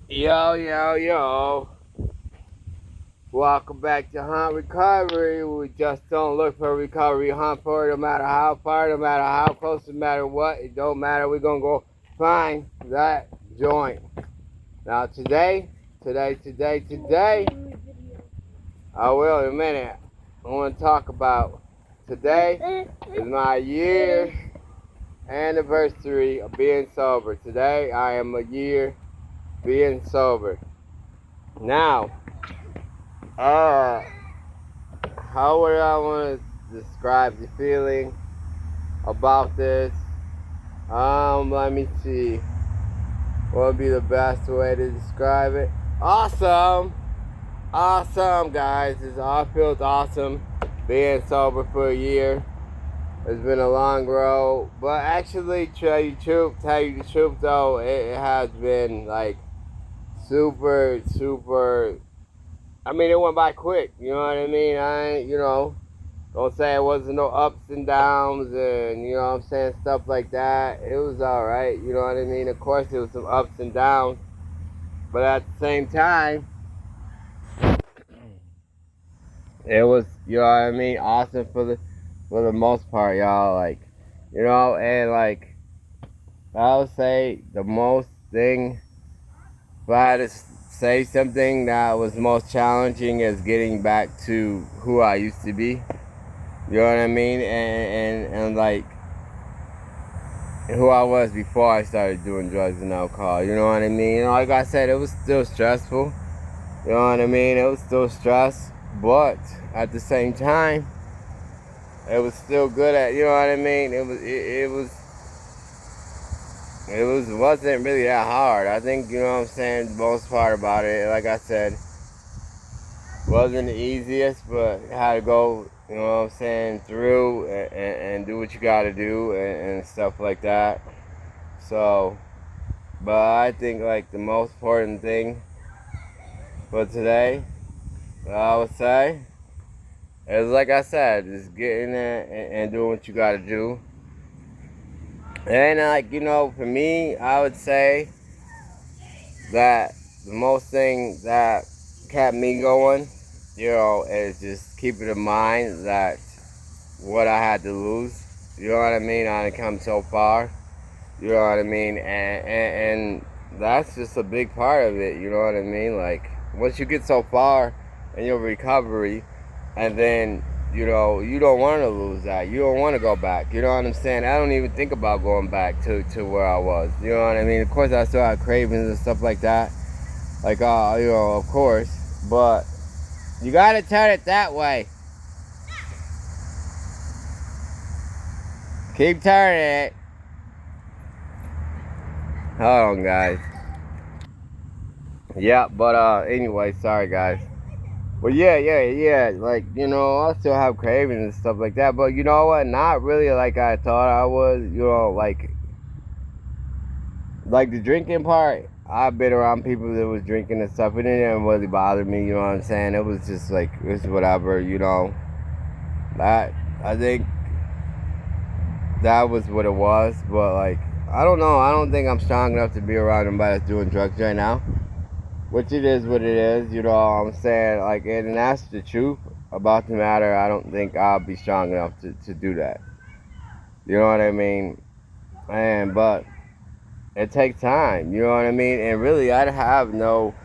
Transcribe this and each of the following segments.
Yo, yo, yo. Welcome back to Hunt Recovery. We just don't look for recovery, hunt for it no matter how far, no matter how close, no matter what. It don't matter. We're going to go find that joint. Now, today, I will in a minute. I want to talk about today is my year anniversary of being sober. Today, I am a year being sober. Now, uh, how would I want to describe the feeling about this? Let me see. What would be the best way to describe it? Awesome! Awesome, guys. This all feels awesome. Being sober for a year. It's been a long road. But actually, tell you the truth though, it has been like super. I mean, it went by quick. You know what I mean? Don't say it wasn't no ups and downs and, you know what I'm saying, stuff like that. It was alright, you know what I mean? Of course, there was some ups and downs. But at the same time, it was, you know what I mean, awesome for the most part, y'all. Like, you know, and like, I would say the most thing, if I had to say something that was most challenging is getting back to who I used to be. You know what I mean? And like, who I was before I started doing drugs and alcohol. You know what I mean? You know, like I said, it was still stressful. You know what I mean? It was still stress, but at the same time, it was still good at. You know what I mean? It wasn't really that hard. I think, you know what I'm saying. The most part about it, like I said, wasn't the easiest, but had to go. You know what I'm saying, through and do what you got to do and stuff like that. So. But I think like the most important thing for today, I would say, is like I said, just getting there and doing what you gotta do. And like, you know, for me, I would say that the most thing that kept me going, you know, is just keeping in mind that what I had to lose. You know what I mean? I had come so far. You know what I mean? And that's just a big part of it. You know what I mean? Like, once you get so far in your recovery, and then, you know, you don't want to lose that. You don't want to go back. You know what I'm saying? I don't even think about going back to where I was. You know what I mean? Of course, I still have cravings and stuff like that. Like, you know, of course. But you got to turn it that way. Keep turning it. Hold on, guys. Yeah, but anyway, sorry guys. But yeah. Like, you know, I still have cravings and stuff like that. But you know what? Not really like I thought I was. You know, like the drinking part. I've been around people that was drinking and stuff. It didn't really bother me. You know what I'm saying? It was just like it's whatever. You know. That I think that was what it was. But like, I don't know. I don't think I'm strong enough to be around anybody that's doing drugs right now. Which it is what it is, you know what I'm saying? Like, and that's the truth about the matter. I don't think I'll be strong enough to do that. You know what I mean? But it takes time, you know what I mean? And really, I'd have no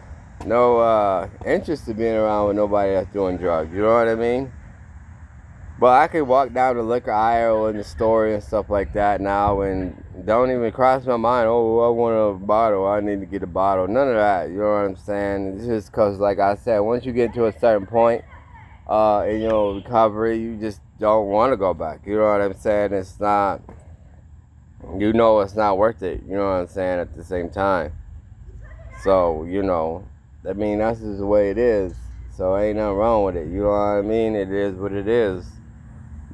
interest in being around with nobody that's doing drugs, you know what I mean? But I could walk down the liquor aisle in the store and stuff like that now and don't even cross my mind, oh, I want a bottle, I need to get a bottle. None of that, you know what I'm saying? It's just because, like I said, once you get to a certain point in your recovery, you just don't want to go back. You know what I'm saying? It's not, you know it's not worth it, you know what I'm saying, at the same time. So, you know, I mean, that's just the way it is. So ain't nothing wrong with it, you know what I mean? It is what it is.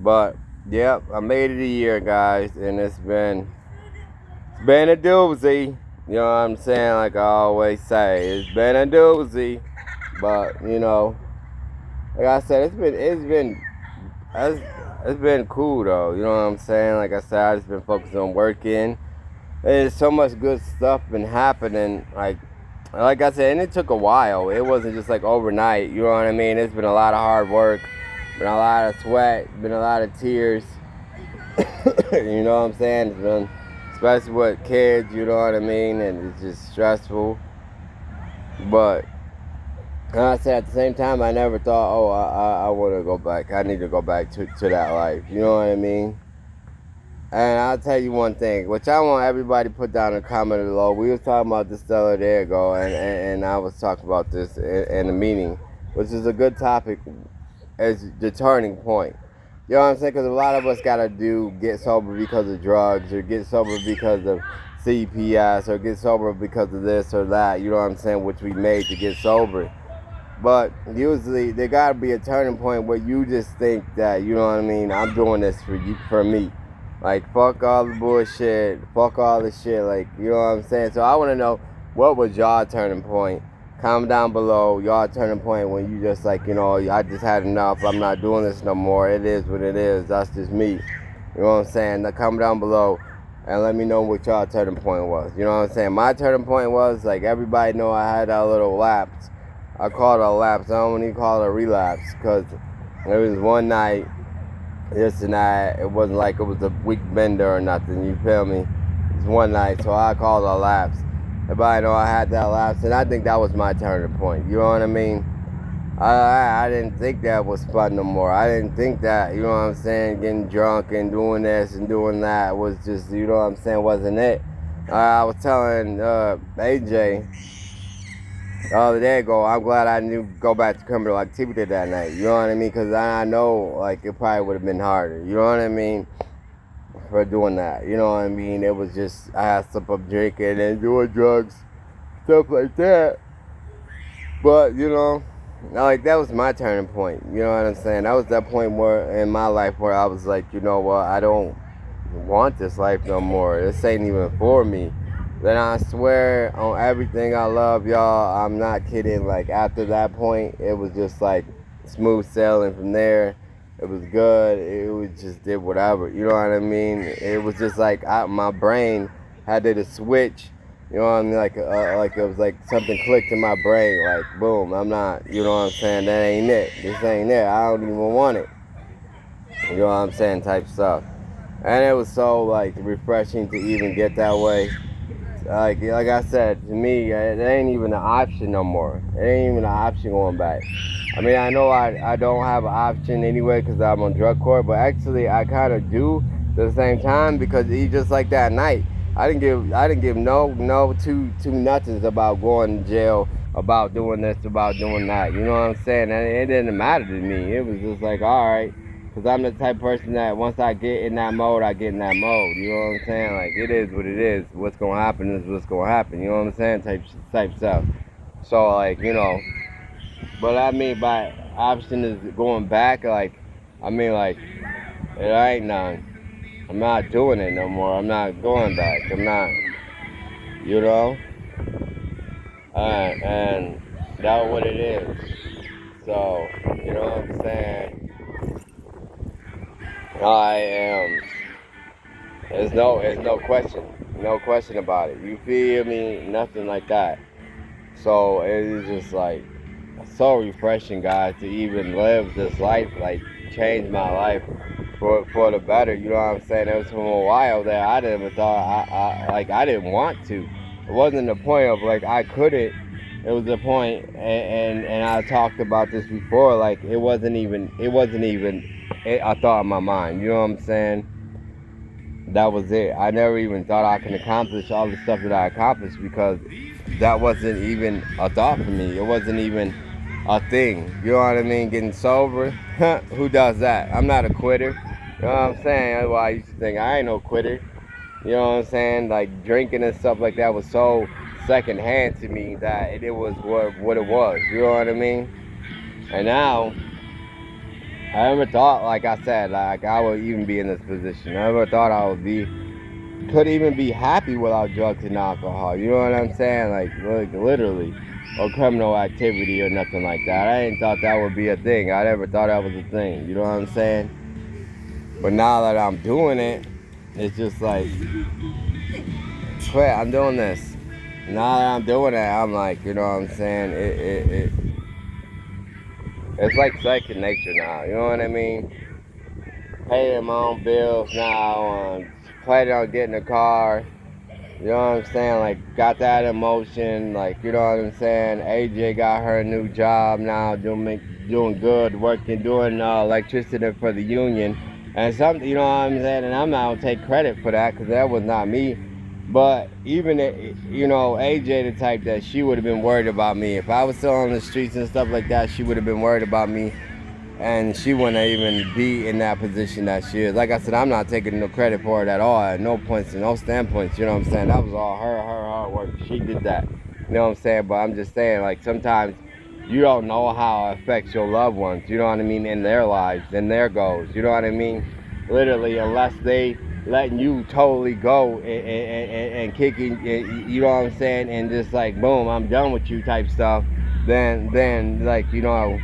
But yep, I made it a year, guys, and it's been a doozy. You know what I'm saying? Like I always say, it's been a doozy. But you know, like I said, it's it's been cool though. You know what I'm saying? Like I said, I just been focused on working. There's so much good stuff been happening. Like like I said, and it took a while. It wasn't just like overnight. You know what I mean? It's been a lot of hard work, been a lot of sweat, been a lot of tears. You know what I'm saying? It's been, especially with kids. You know what I mean? And it's just stressful. But like I said, at the same time, I never thought, oh, I want to go back. I need to go back to that life. You know what I mean? And I'll tell you one thing, which I want everybody to put down in the comment below. We was talking about this the other day ago, and I was talking about this in the meeting, which is a good topic as the turning point. You know what I'm saying? Because a lot of us gotta get sober because of drugs, or get sober because of CPS, or get sober because of this or that. You know what I'm saying? Which we made to get sober. But usually there gotta be a turning point where you just think that, you know what I mean, I'm doing this for you, for me. Like, fuck all the bullshit, fuck all the shit, like, you know what I'm saying? So I wanna know, what was y'all turning point? Comment down below, y'all turning point when you just like, you know, I just had enough, I'm not doing this no more, it is what it is, that's just me. You know what I'm saying? Now comment down below and let me know what y'all turning point was. You know what I'm saying? My turning point was, like, everybody know I had that little lapse. I call it a lapse. I don't even call it a relapse, because it was one night, this and that. It wasn't like it was a week bender or nothing. You feel me? It was one night, so I called it a lapse. Everybody know I had that lapse, and I think that was my turning point. You know what I mean? I didn't think that was fun no more. I didn't think that, you know what I'm saying, getting drunk and doing this and doing that was just, you know what I'm saying, wasn't it. I was telling AJ the other day ago, I'm glad I didn't go back to criminal activity that night. You know what I mean? Because I know, like, it probably would have been harder. You know what I mean? For doing that. You know what I mean? It was just, I had to stop up drinking and doing drugs, stuff like that. But, you know, like, that was my turning point. You know what I'm saying? That was that point where in my life where I was like, you know what? I don't want this life no more. This ain't even for me. Then I swear on everything I love, y'all, I'm not kidding. Like, after that point, it was just like smooth sailing from there. It was good. It was just did whatever. You know what I mean? It was just like my brain had to switch. You know what I mean? Like it was like something clicked in my brain. Like, boom, I'm not. You know what I'm saying? That ain't it. This ain't it. I don't even want it. You know what I'm saying? Type stuff. And it was so, like, refreshing to even get that way. Like I said, to me, it ain't even an option no more. It ain't even an option going back. I mean, I know I don't have an option anyway because I'm on drug court, but actually I kind of do at the same time, because he just like that night. I didn't give no two nothings about going to jail, about doing this, about doing that. You know what I'm saying? And it didn't matter to me. It was just like, all right. Because I'm the type of person that once I get in that mode, I get in that mode. You know what I'm saying? Like, it is what it is. What's going to happen is what's going to happen. You know what I'm saying? Type stuff. So, like, you know. But I mean, by option is going back, like, I mean, like, it ain't none. I'm not doing it no more. I'm not going back. I'm not, you know? And that's what it is. So, you know what I'm saying? I am. There's no question about it. You feel me? Nothing like that. So it is just like so refreshing, guys, to even live this life, like change my life for the better. You know what I'm saying? It was from a while that I never thought I didn't want to. It wasn't the point of like I couldn't. It was the point, and I talked about this before. Like it wasn't even a thought in my mind. You know what I'm saying? That was it. I never even thought I can accomplish all the stuff that I accomplished, because that wasn't even a thought for me. It wasn't even a thing. You know what I mean? Getting sober, who does that? I'm not a quitter. You know what I'm saying? Well, I used to think I ain't no quitter. You know what I'm saying? Like, drinking and stuff like that was so secondhand to me that it was what it was. You know what I mean? And now, I never thought, like I said, like I would even be in this position. I never thought I could even be happy without drugs and alcohol. You know what I'm saying? Like literally, or criminal activity or nothing like that. I didn't thought that would be a thing. I never thought that was a thing. You know what I'm saying? But now that I'm doing it, it's just like, quit. I'm doing this. now that I'm doing that, I'm like, you know what I'm saying? It's like second nature now. You know what I mean? Paying my own bills now. Planning on getting a car. You know what I'm saying? Like, got that emotion. Like, you know what I'm saying? AJ got her a new job now, doing good, working, doing electricity for the union. And some, you know what I'm saying? And I'm not gonna take credit for that because that was not me. But even, you know, AJ the type that she would have been worried about me. If I was still on the streets and stuff like that, she would have been worried about me and she wouldn't even be in that position that she is. Like I said, I'm not taking no credit for it at all, at no points and no standpoints. You know what I'm saying? That was all her hard work. She did that. You know what I'm saying? But I'm just saying, like, sometimes you don't know how it affects your loved ones. You know what I mean? In their lives, in their goals. You know what I mean? Literally, unless they letting you totally go and kicking, you know what I'm saying? And just like, boom, I'm done with you type stuff. Then like, you know,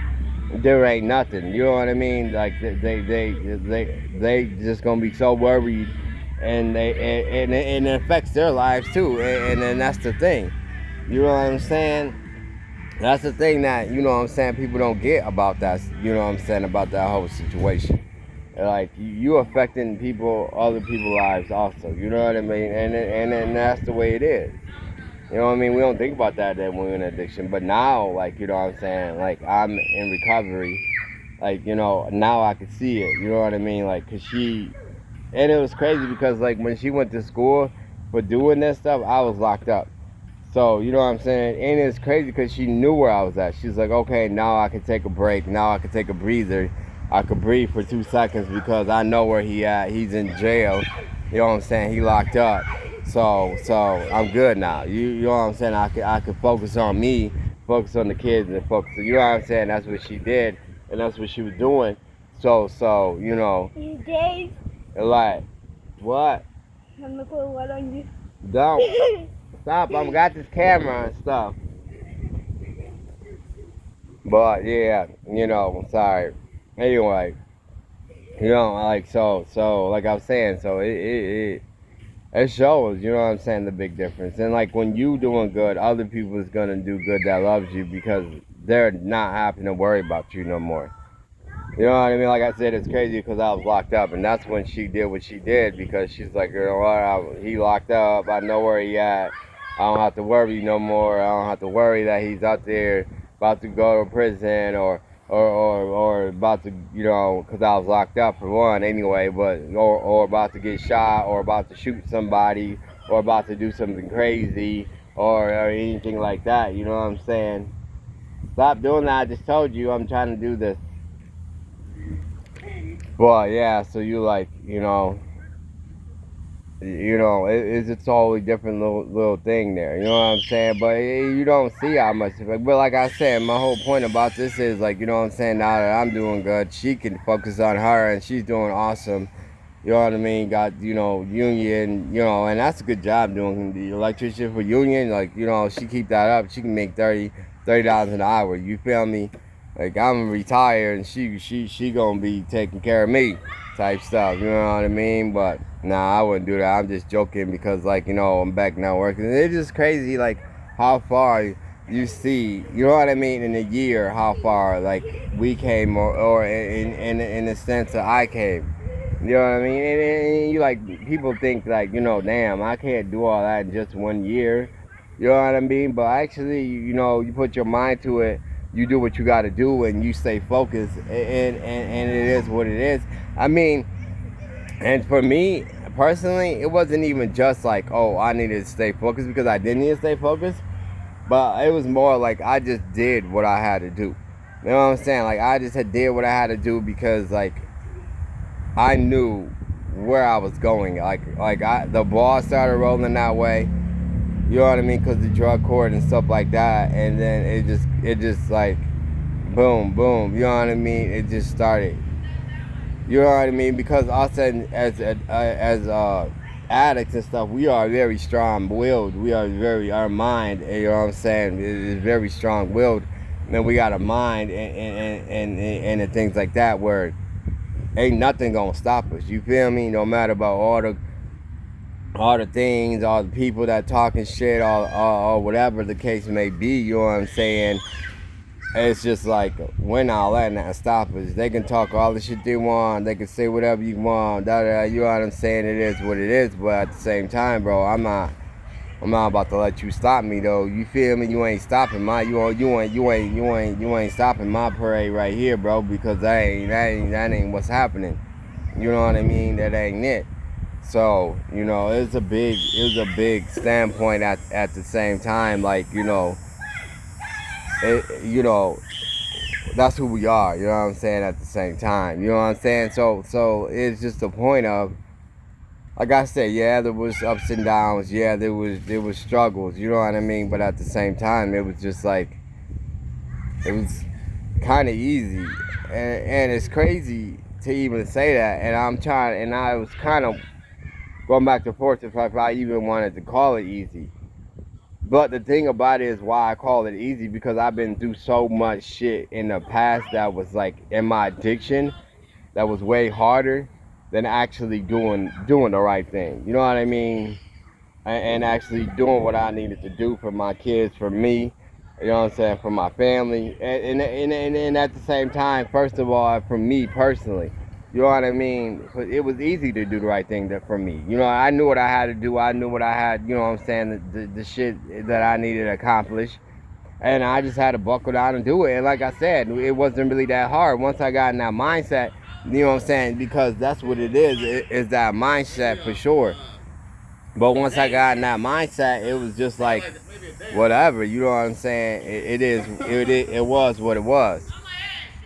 there ain't nothing. You know what I mean? Like they just gonna be so worried, and and it affects their lives too. And then that's the thing. You know what I'm saying? That's the thing that, you know what I'm saying, people don't get about that. You know what I'm saying, about that whole situation. Like, you affecting people, other people's lives also. You know what I mean? And that's the way it is. You know what I mean? We don't think about that when we're in addiction. But now, like, you know what I'm saying? Like, I'm in recovery. Like, you know, now I can see it. You know what I mean? Like, cause and it was crazy because, like, when she went to school for doing that stuff, I was locked up. So, you know what I'm saying? And it's crazy because she knew where I was at. She's like, okay, now I can take a break. Now I can take a breather. I could breathe for 2 seconds because I know where he at. He's in jail. You know what I'm saying? He locked up. So I'm good now. You know what I'm saying? I could focus on me, focus on the kids, and focus. You know what I'm saying? That's what she did, and that's what she was doing. So you know. Dave. Like, what? I'm gonna put what on you. Don't stop. I've got this camera and stuff. But yeah, you know, I'm sorry. Anyway, you know, like like I was saying, so it shows, you know what I'm saying, the big difference. And like when you doing good, other people is gonna do good that loves you because they're not having to worry about you no more. You know what I mean? Like I said, it's crazy because I was locked up, and that's when she did what she did because she's like, you know what? He locked up. I know where he at. I don't have to worry no more. I don't have to worry that he's out there about to go to prison or about to, you know, because I was locked up for one anyway, but or about to get shot or about to shoot somebody or about to do something crazy or anything like that. You know what I'm saying? Stop doing that. I just told you I'm trying to do this. Well, yeah, so you like, it's a totally different little thing there. You know what I'm saying? But you don't see how much. But like I said, my whole point about this is like, you know what I'm saying. Now that I'm doing good, she can focus on her, and she's doing awesome. You know what I mean? Got, union, and that's a good job doing the electrician for union. Like, she keep that up. She can make $30 an hour. You feel me? Like, I'm retired and she gonna be taking care of me type stuff. You know what I mean? But nah, I wouldn't do that. I'm just joking because, like, I'm back now working. It's just crazy, like, how far you see, you know what I mean, in a year, how far, like, we came, or in the sense that I came. You know what I mean? And you, like, people think, like, damn, I can't do all that in just 1 year. You know what I mean? But actually, you put your mind to it, you do what you got to do, and you stay focused, and it is what it is. I mean, and for me, personally, it wasn't even just like, oh, I needed to stay focused because I didn't need to stay focused. But it was more like I just did what I had to do. You know what I'm saying? Like, I just did what I had to do because, like, I knew where I was going. The ball started rolling that way. You know what I mean? Because the drug court and stuff like that, and then it just like, boom, boom. You know what I mean? It just started. You know what I mean? Because us as addicts and stuff, we are very strong-willed. We are our mind. You know what I'm saying? It is very strong-willed. And we got a mind and things like that where ain't nothing gonna stop us. You feel me? No matter about all the all the things, all the people that talking shit, or whatever the case may be, you know what I'm saying? It's just like, we're not letting that stop us. They can talk all the shit they want, they can say whatever you want, you know what I'm saying? It is what it is, but at the same time, bro, I'm not about to let you stop me though. You feel me? You ain't stopping you ain't stopping my parade right here, bro, because that ain't what's happening. You know what I mean? That ain't it. So, you know, it was a big standpoint at the same time, like, that's who we are, you know what I'm saying, at the same time. You know what I'm saying? So it's just the point of, like I said, yeah, there was ups and downs, yeah, there was struggles, you know what I mean? But at the same time, it was just like, it was kind of easy. And it's crazy to even say that. And I was kind of going back and forth if I even wanted to call it easy. But the thing about it is why I call it easy, because I've been through so much shit in the past that was like in my addiction that was way harder than actually doing the right thing. You know what I mean? And actually doing what I needed to do for my kids, for me, you know what I'm saying, for my family, and at the same time, first of all, for me personally, you know what I mean? It was easy to do the right thing for me. You know, I knew what I had to do. I knew what I had, you know what I'm saying, the shit that I needed to accomplish. And I just had to buckle down and do it. And like I said, it wasn't really that hard. Once I got in that mindset, you know what I'm saying, because that's what it is that mindset for sure. But once I got in that mindset, it was just like, whatever, you know what I'm saying? It was what it was.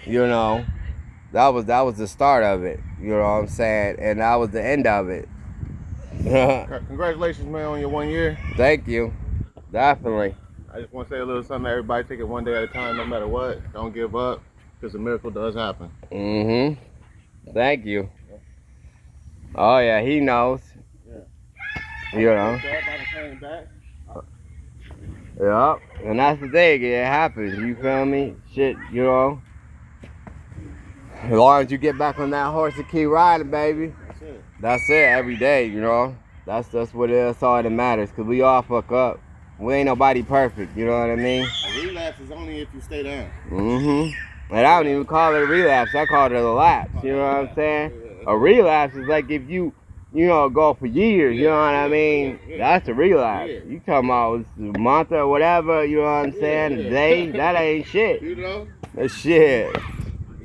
You know, that was the start of it. You know what I'm saying? And that was the end of it. Congratulations, man, on your 1 year. Thank you. Definitely. I just want to say a little something to everybody. Take it one day at a time, no matter what. Don't give up, because a miracle does happen. Thank you. Oh yeah, he knows. Yeah. You know. Yep. And that's the thing. It happens. You feel me? Shit. You know. As long as you get back on that horse and keep riding, baby. That's it. That's it. Every day. You know. That's what it is. That's all that matters. Cause we all fuck up. We ain't nobody perfect. You know what I mean? A relapse is only if you stay down. And I don't even call it a relapse. I call it a lapse. You know what I'm saying? A relapse is like if you go for years. You know what I mean? That's a relapse. You talking about a month or whatever. You know what I'm saying? A day. That ain't shit. You know? That shit.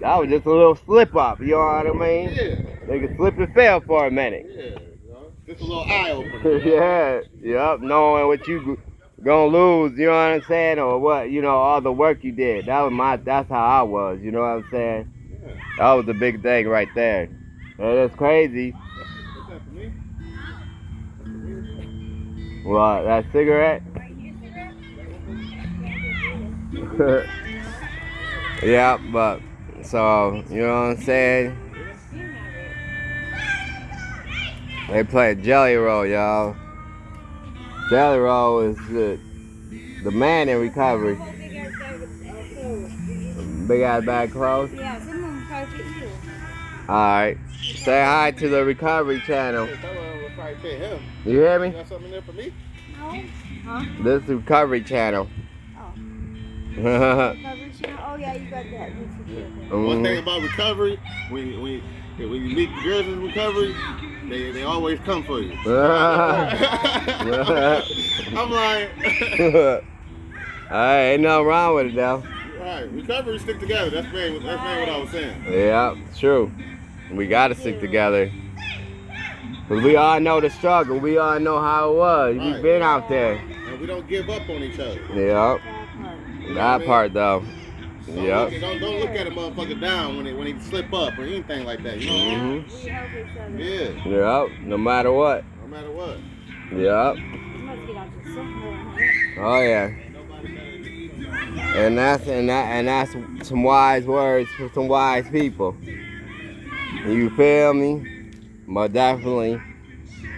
That was just a little slip up. You know what I mean? Yeah. They could slip and fail for a minute. Yeah. You know? Just a little eye opener. Yeah. Yep. Knowing what you gonna lose, you know what I'm saying, or what, all the work you did. That's how I was, you know what I'm saying? Yeah. That was the big thing right there. And it's crazy. What's that for me? What, that cigarette? Yeah, but so, you know what I'm saying? They play Jelly Roll, y'all. Jelly Roll is the man in recovery. Big ass bag clothes? Yeah, someone probably fit you. Alright. Say hi to the recovery channel. Someone will probably fit him. You hear me? You got something in there for me? No. Huh? This is the recovery channel. Oh. Recovery channel? Oh, yeah, you got that. One thing about recovery, when you meet the girls in recovery, they always come for you. I'm like, ain't nothing wrong with it though. right, recovery stick together. That's mainly what I was saying. Yeah, it's true. We gotta stick together. Cause we all know the struggle. We all know how it was. We've been out there. And we don't give up on each other. Yep. That part though. Yep. Don't look at a motherfucker down when he slip up or anything like that. You know? We help each other. Yeah. Yep. No matter what. No matter what. Yep. You must get out your sophomore. Oh yeah. And that's some wise words for some wise people. You feel me? But definitely,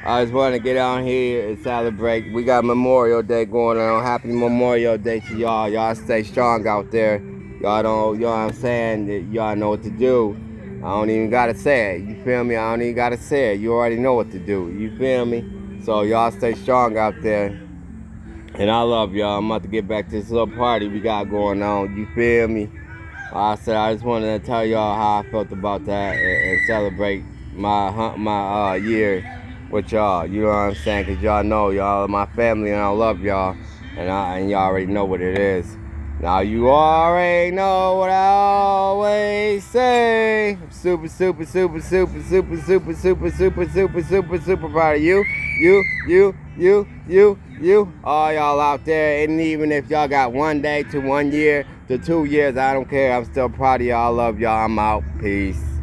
I just want to get on here and celebrate. We got Memorial Day going on. Happy Memorial Day to y'all. Y'all stay strong out there. Y'all don't, you know what I'm saying? Y'all know what to do. I don't even got to say it. You feel me? I don't even got to say it. You already know what to do. You feel me? So y'all stay strong out there. And I love y'all. I'm about to get back to this little party we got going on. You feel me? I said I just wanted to tell y'all how I felt about that and celebrate my year with y'all. You know what I'm saying? Cause y'all know y'all are my family and I love y'all. And y'all already know what it is. Now you already know what I always say. I'm super proud of you, all y'all out there. And even if y'all got 1 day to 1 year to 2 years, I don't care. I'm still proud of y'all. I love y'all. I'm out. Peace.